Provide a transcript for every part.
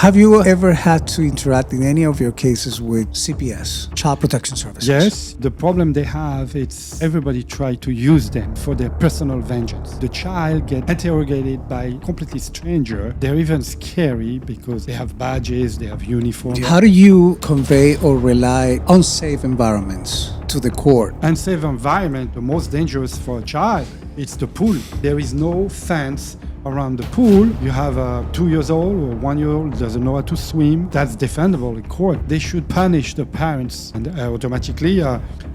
Have you ever had to interact in any of your cases with CPS, Child Protection Services? Yes, the problem they have, it's everybody try to use them for their personal vengeance. The child get interrogated by a completely stranger. They're even scary because they have badges, they have uniforms. How do you convey or rely on unsafe environments to the court? Unsafe environment, the most dangerous for a child, it's the pool. There is no fence around the pool. You have a 2 years old or 1 year old doesn't know how to swim. That's defendable in court. They should punish the parents, and automatically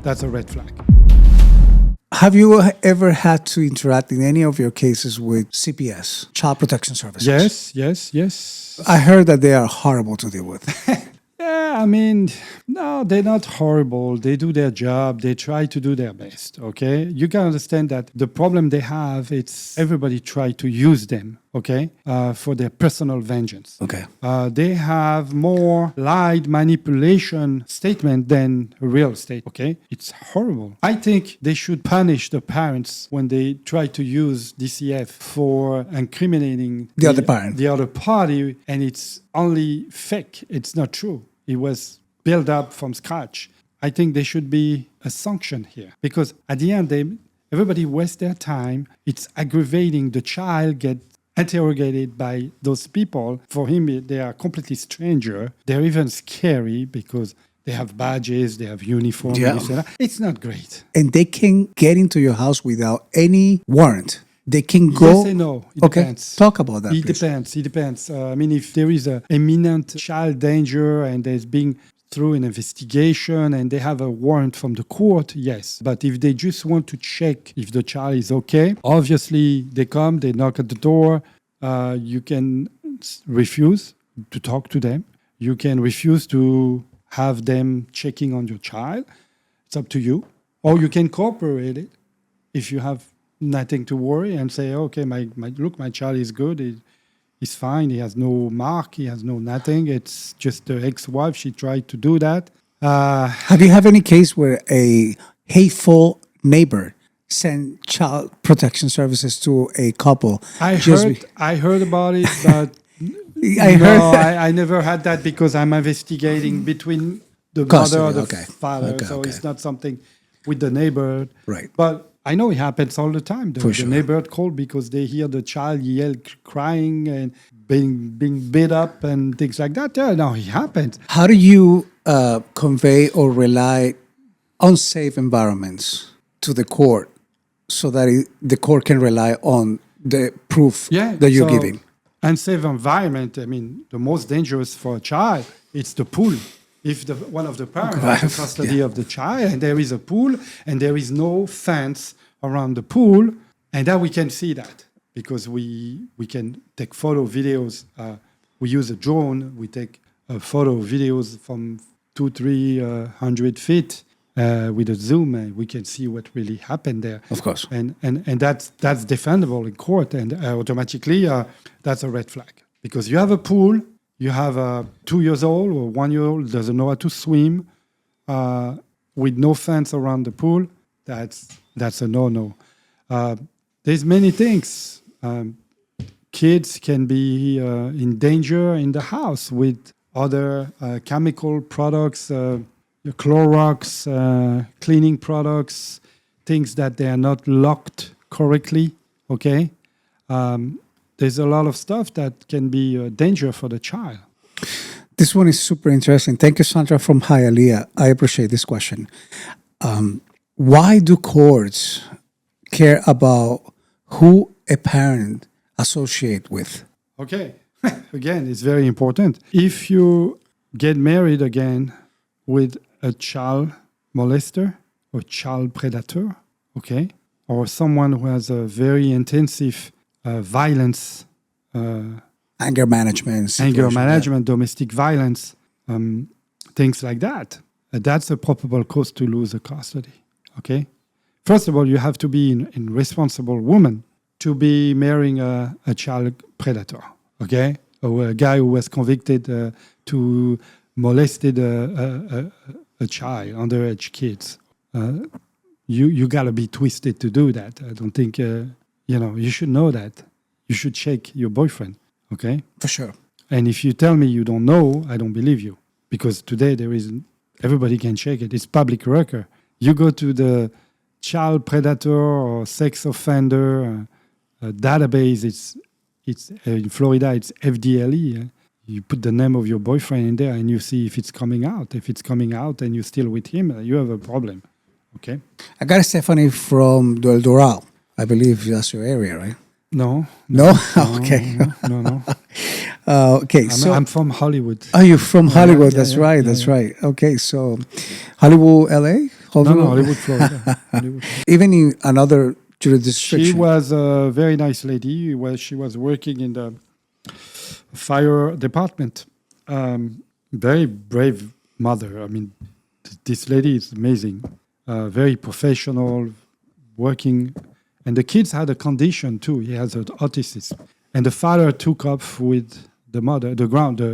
that's a red flag. Have you ever had to interact in any of your cases with CPS, Child Protection Services? Yes. I heard that they are horrible to deal with. Yeah, I mean, no, they're not horrible. They do their job. They try to do their best, okay? You can understand that the problem they have, it's everybody try to use them, okay, for their personal vengeance. Okay. They have more lied manipulation statement than real state, okay? It's horrible. I think they should punish the parents when they try to use DCF for incriminating The other parent. the other party, and it's only fake. It's not true. It was built up from scratch. I think there should be a sanction here because at the end, everybody wastes their time. It's aggravating. The child gets interrogated by those people. For him, they are completely stranger. They're even scary because they have badges, they have uniforms. Yeah. It's not great. And they can get into your house without any warrant. They can go. Yes and no. It depends. Talk about that. It please. depends. I mean, if there is an imminent child danger and there's being through an investigation and they have a warrant from the court, yes. But if they just want to check if the child is okay, obviously they come, they knock at the door. You can refuse to talk to them. You can refuse to have them checking on your child. It's up to you. Or you can cooperate it if you have nothing to worry and say, okay, my child is good. He's fine. He has no mark. He has no nothing. It's just the ex-wife. She tried to do that. Have you had any case where a hateful neighbor sent child protection services to a couple? I heard about it, but I never had that because I'm investigating between the mother or the father. It's not something with the neighbor. Right. But I know it happens all the time. The neighbor called because they hear the child yell, crying and being beat up and things like that. Yeah, no, it happens. How do you convey or rely unsafe environments to the court so that the court can rely on the proof that you're giving? Unsafe environment, I mean, the most dangerous for a child, it's the pool. If one of the parents has the custody of the child and there is a pool and there is no fence around the pool, and then we can see that because we can take photo videos. We use a drone. We take photo videos from 200-300 feet with a zoom, and we can see what really happened there. Of course. And that's defendable in court, and automatically that's a red flag because you have a pool. You have a 2 years old or 1 year old doesn't know how to swim with no fence around the pool. That's a no-no. There's many things. Kids can be in danger in the house with other chemical products, Clorox, cleaning products, things that they are not locked correctly. Okay. There's a lot of stuff that can be a danger for the child. This one is super interesting. Thank you, Sandra from Hialeah. I appreciate this question. Why do courts care about who a parent associate with? Okay. Again, it's very important. If you get married again with a child molester or child predator, okay, or someone who has a very intensive violence, anger management, domestic violence, things like that. That's a probable cause to lose a custody. Okay. First of all, you have to be a responsible woman to be marrying a child predator. Okay, or a guy who was convicted to molested a child, underage kids. You gotta be twisted to do that. I don't think. You should know that. You should check your boyfriend, okay? For sure. And if you tell me you don't know, I don't believe you. Because today everybody can check it. It's public record. You go to the child predator or sex offender database. It's in Florida. It's FDLE. You put the name of your boyfriend in there, and you see if it's coming out. If it's coming out, and you're still with him, you have a problem. Okay. I got a Stephanie from El Doral. I believe that's your area, right? No. No? Okay. No. Okay, I'm from Hollywood. Oh, you're from Hollywood. Yeah, That's yeah, right. yeah, That's yeah. right. Okay, so Hollywood, LA? No, Hollywood, Florida. Hollywood. Even in another jurisdiction. She was a very nice lady. She was working in the fire department. Very brave mother. I mean, this lady is amazing. Very professional, working. And the kids had a condition too. He has autism. And the father took up with the mother,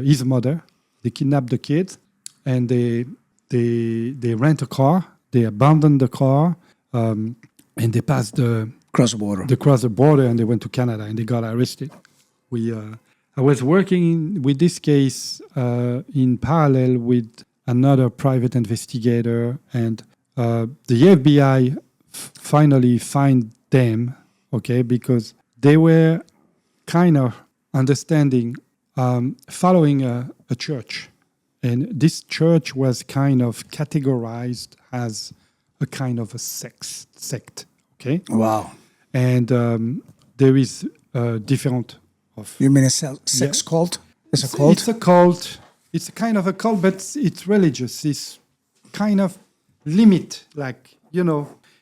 his mother. They kidnapped the kids, and they rent a car. They abandoned the car, and they passed Cross the border. They crossed the border, and they went to Canada, and they got arrested. I was working with this case in parallel with another private investigator, and the FBI finally find them, okay, because they were kind of understanding, following a church. And this church was kind of categorized as a kind of a sect, okay? Wow. And there is different of... You mean a sex cult? It's a cult? It's a cult. It's a kind of a cult, but it's religious. It's kind of limit, like, in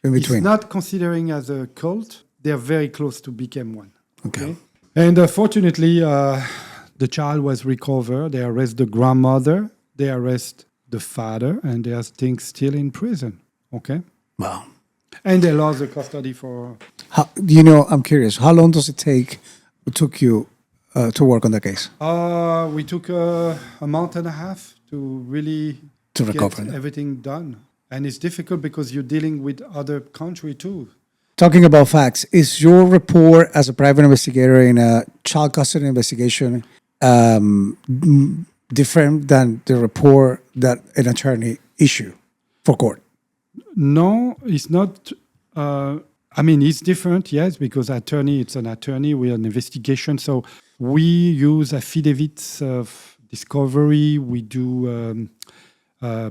between. It's not considering as a cult. They're very close to become one. Okay. And fortunately, the child was recovered. They arrest the grandmother. They arrest the father, and they are still in prison. Okay. Wow. And they lost the custody for... I'm curious. How long does it took you to work on the case? We took a month and a half to really recover everything done. And it's difficult because you're dealing with other country too. Talking about facts, is your report as a private investigator in a child custody investigation different than the report that an attorney issue for court? No, it's not. It's different, yes, because it's an attorney. We're an investigation. So we use affidavits of discovery. We do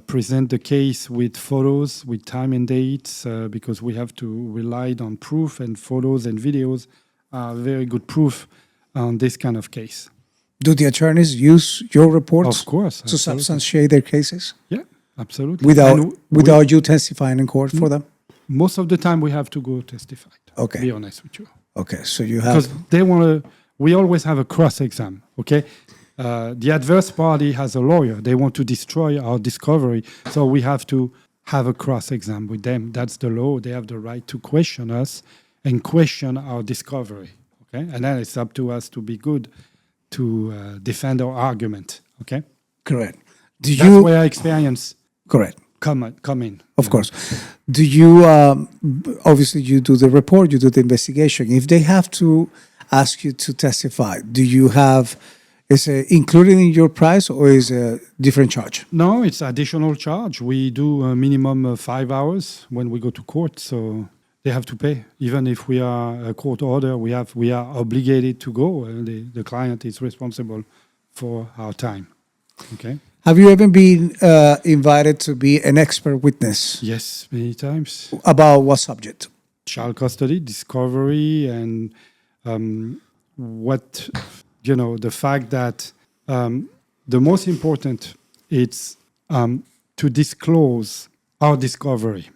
present the case with photos, with time and dates, because we have to rely on proof, and photos and videos are very good proof on this kind of case. Do the attorneys use your reports of course, to substantiate their cases? Yeah, absolutely. Without you testifying in court for them? Most of the time we have to go testify, okay. To be honest with you. Okay, so you have... Because we always have a cross-exam, okay? The adverse party has a lawyer. They want to destroy our discovery. So we have to have a cross-exam with them. That's the law. They have the right to question us and question our discovery, okay? And then it's up to us to be good to defend our argument, okay? Correct. That's where experience come in. Of course. Do you, obviously you do the report, you do the investigation. If they have to ask you to testify, do you have, is it included in your price or is it a different charge? No, it's additional charge. We do a minimum of 5 hours when we go to court, so they have to pay. Even if we are a court order, we are obligated to go. The client is responsible for our time. Okay. Have you ever been invited to be an expert witness? Yes, many times. About what subject? Child custody, discovery, and the fact that the most important is to disclose our discovery.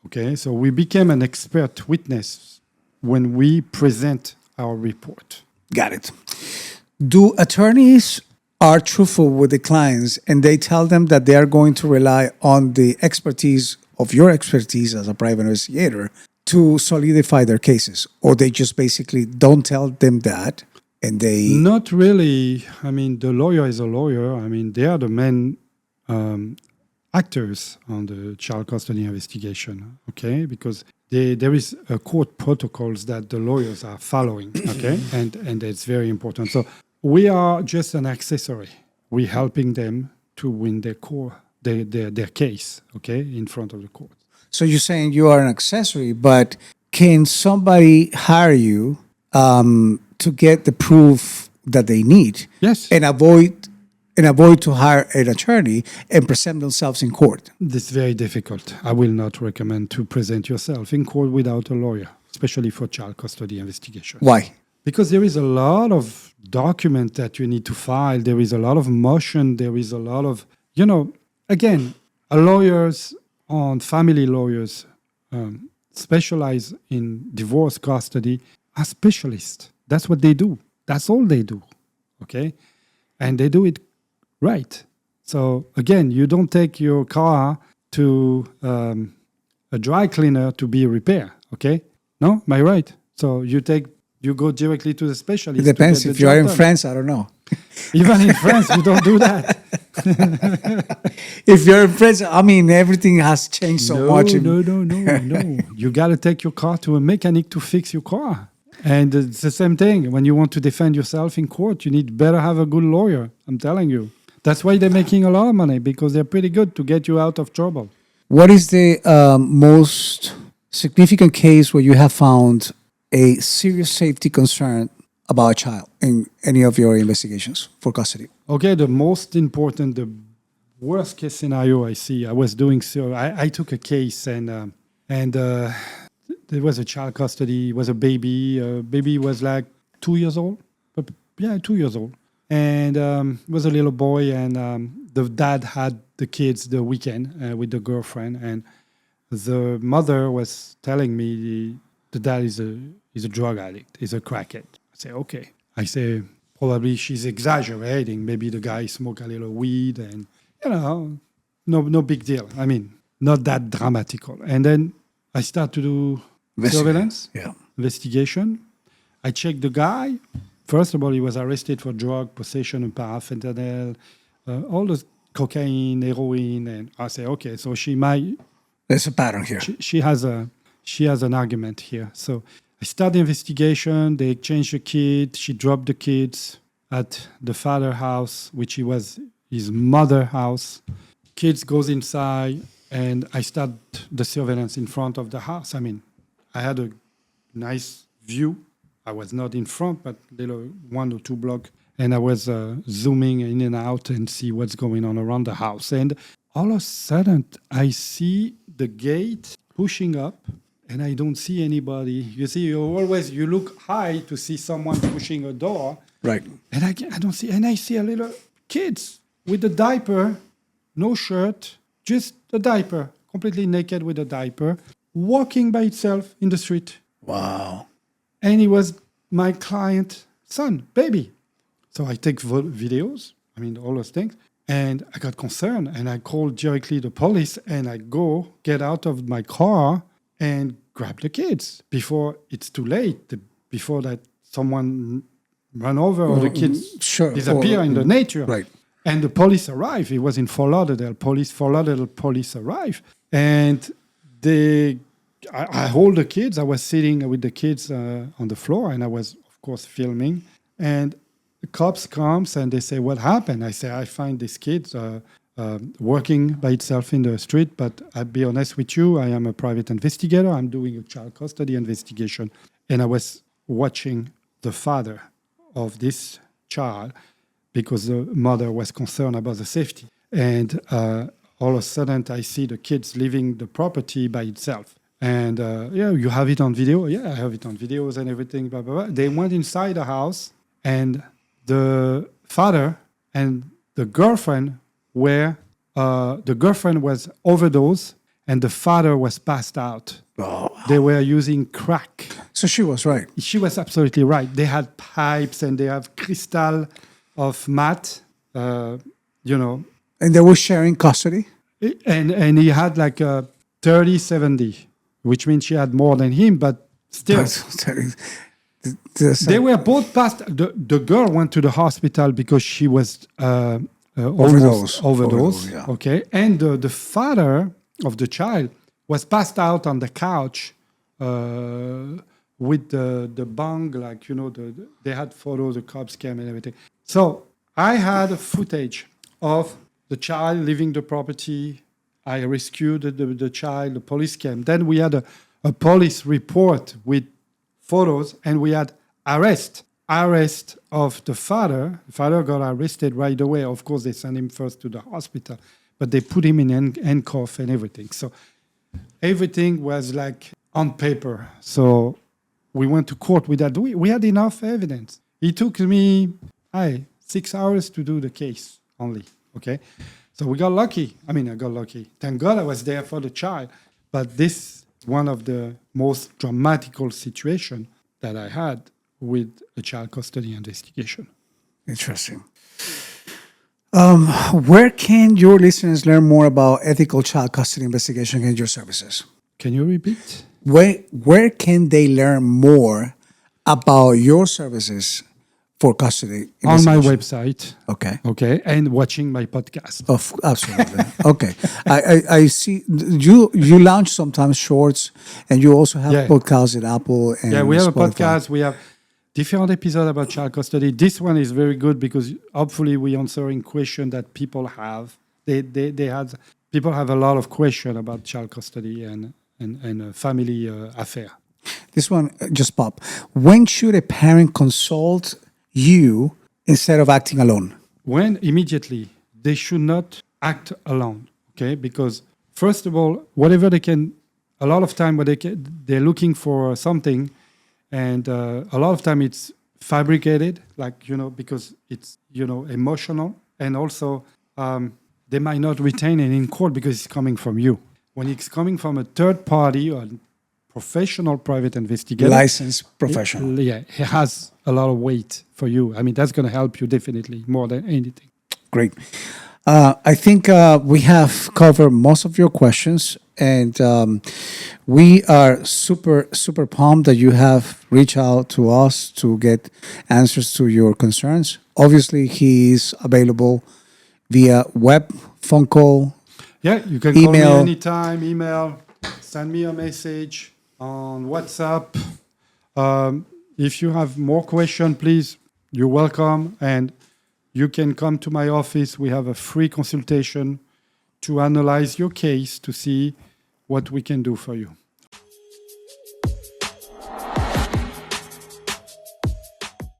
Okay, so we became an expert witness when we present our report. Got it. Do attorneys are truthful with the clients and they tell them that they are going to rely on the expertise of your expertise as a private investigator to solidify their cases? Or they just basically don't tell them that and they... Not really. I mean, the lawyer is a lawyer. I mean, they are the main actors on the child custody investigation, okay? Because there is a court protocols that the lawyers are following, okay? and it's very important. So we are just an accessory. We're helping them to win their case, okay, in front of the court. So you're saying you are an accessory, but can somebody hire you to get the proof that they need? Yes. And avoid to hire an attorney and present themselves in court? This is very difficult. I will not recommend to present yourself in court without a lawyer, especially for child custody investigation. Why? Because there is a lot of document that you need to file. There is a lot of motion. There is a lot of, again, lawyers family lawyers specialize in divorce custody are specialists. That's what they do. That's all they do. Okay? And they do it right. So again, you don't take your car to a dry cleaner to be repaired. Okay? No? Am I right? So you go directly to the specialist. It depends. If you are in France, I don't know. Even in France, you don't do that. If you're in France, I mean, everything has changed so much. No. You got to take your car to a mechanic to fix your car. And it's the same thing. When you want to defend yourself in court, you need better have a good lawyer. I'm telling you. That's why they're making a lot of money, because they're pretty good to get you out of trouble. What is the most significant case where you have found a serious safety concern about a child in any of your investigations for custody? Okay, the most important, the worst case scenario I see, I took a case and there was a child custody, it was a baby. Baby was like 2 years old. 2 years old. And it was a little boy, and the dad had the kids the weekend with the girlfriend. And the mother was telling me the dad is a drug addict, is a crackhead. I say, okay. I say, probably she's exaggerating. Maybe the guy smoked a little weed and, no big deal. I mean, not that dramatical. And then I start to do surveillance, investigation. I check the guy. First of all, he was arrested for drug possession and parental, all the cocaine, heroin. And I say, okay, so she might... There's a pattern here. She has an argument here. So I start the investigation. They exchange the kids. She dropped the kids at the father house, which was his mother house. Kids goes inside, and I start the surveillance in front of the house. I mean, I had a nice view. I was not in front, but little 1 or 2 blocks, and I was zooming in and out and see what's going on around the house. And all of a sudden, I see the gate pushing up, and I don't see anybody. You see, you look high to see someone pushing a door. Right. And I don't see, and I see a little kids with a diaper, no shirt, just a diaper, completely naked with a diaper, walking by itself in the street. Wow. And he was my client's son, baby. So I take videos, all those things. And I got concerned, and I called directly the police, and I get out of my car and grab the kids before it's too late, before that someone run over or the kids disappear in the nature. Right. And the police arrived. It was in Fort Lauderdale. Fort Lauderdale police arrived. And I hold the kids. I was sitting with the kids on the floor, and I was, of course, filming. And the cops comes and they say, what happened? I say, I find this kid working by itself in the street, but I'll be honest with you, I am a private investigator. I'm doing a child custody investigation. And I was watching the father of this child because the mother was concerned about the safety. And all of a sudden, I see the kids leaving the property by itself. And you have it on video? Yeah, I have it on videos and everything, blah, blah, blah. They went inside the house, and the father and the girlfriend was overdosed, and the father was passed out. Oh. They were using crack. So she was right. She was absolutely right. They had pipes, and they have crystal of mat, And they were sharing custody? And he had like a 30-70, which means she had more than him, but still. They were both passed. The girl went to the hospital because she was overdosed. Yeah. Okay, and the father of the child was passed out on the couch with the bang, like, they had photos, the cops came and everything. So I had footage of the child leaving the property. I rescued the child, the police came. Then we had a police report with photos, and we had arrest of the father. The father got arrested right away. Of course, they sent him first to the hospital, but they put him in handcuff and everything. So everything was like on paper. So we went to court with that. We had enough evidence. It took me 6 hours to do the case only. Okay, so we got lucky. I got lucky. Thank God I was there for the child. But this is one of the most dramatical situations that I had with a child custody investigation. Interesting. Where can your listeners learn more about ethical child custody investigation and your services? Can you repeat? Where can they learn more about your services for custody On my investigation? website. Okay. And watching my podcast. Absolutely. Okay. I see you launch sometimes shorts, and you also have podcasts at Apple and we have Spotify. a podcast. We have different episodes about child custody. This one is very good because hopefully we answering questions that people have. People have a lot of questions about child custody and family affair. This one just popped. When should a parent consult you instead of acting alone? When immediately. They should not act alone, okay? Because first of all, whatever they can, a lot of time they're looking for something, and a lot of time it's fabricated, because it's, emotional, and also they might not retain it in court because it's coming from you. When it's coming from a third party or professional private investigator, Licensed professional. It has a lot of weight for you. That's going to help you definitely more than anything. Great. I think we have covered most of your questions, and we are super, super pumped that you have reached out to us to get answers to your concerns. Obviously, he is available via web, phone call. Yeah, you can call me anytime, email, send me a message on WhatsApp. If you have more questions, please, you're welcome. And you can come to my office. We have a free consultation to analyze your case to see what we can do for you.